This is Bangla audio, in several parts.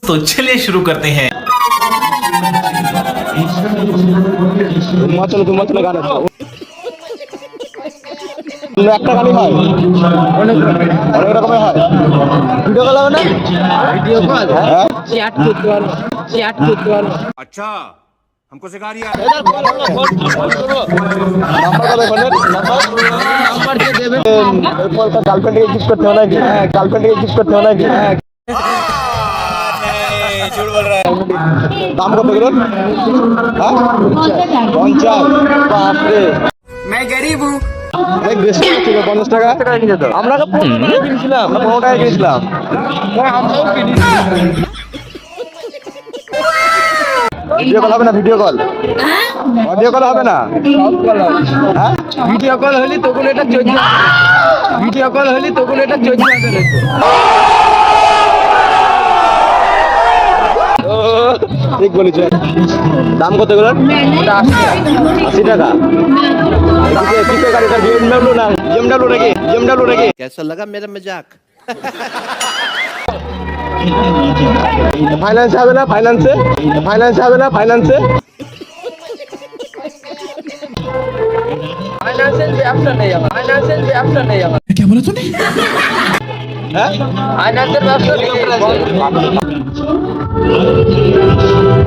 तो चलिए शुरू करते हैं। চলো গান আছে একটা গানই হয় অনেক রকমের হয় ভিডিও কল হবে না ভিডিও কল হ্যাঁ চ্যাট করতে পারো अच्छा हमको सिखा दिया নাম্বার কত ফোনের নাম্বার দিয়ে দেবে এরপর তো গার্লফ্রেন্ডকে গিফট করতে হবে নাকি হ্যাঁ গার্লফ্রেন্ডকে গিফট করতে হবে নাকি হ্যাঁ झूठ बोल रहा है দাম কত করে হ্যাঁ 50 বাপরে मैं गरीब हूँ অনেক বেশি ছিল 50 টাকা আমরা 15 টাকা কিনেছিলাম 15 টাকা কিনেছিলাম আমরাও কিনেছি ভিডিও কল হবে না ভিডিও কল অডিও কল হবে না হ্যাঁ ভিডিও কল হলে তখন এটা 14 ভিডিও কল হলে তখন এটা 14,000 ঠিক বলেছ দাম কত গুলো 80 টাকা কিসের গাড়ি এটা BMW না BMW নাকি कैसा लगा मेरा मजाक ফাইন্যান্স হবে না ফাইন্যান্সে फाइनेंशियल व्यवस्था नहीं है क्या बोला तूने? হ্যাঁ फाइनेंशियल व्यवस्था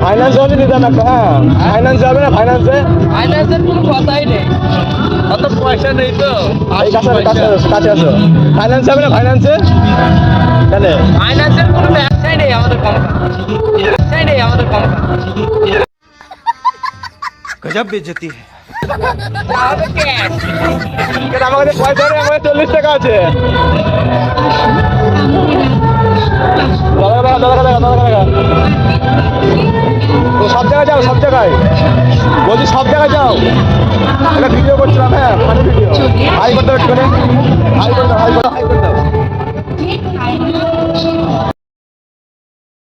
ফাইন্যান্স হবে নিতাম একটা হ্যাঁ ফাইন্যান্স হবে না फाइनेंशियल কোনো কথাই নেই অত পয়সা নেই তো এই কাছে আসো ফাইন্যান্স হবে না ফাইন্যান্সে কেন ফাইন্যান্সের কোনো ব্যবসাই নেই আমাদের কোম্পানি गजब बेइज्जती है তাহলে ক্যাশ কেন আমার কাছে পয়সা নেই আমার 40 টাকা আছে দাদা তো সব জায়গায় যাও বলছি সব জায়গায় যাও একটা ভিডিও করছিলাম হ্যাঁ ফানি ভিডিও হাই করতে হবে হাই করতে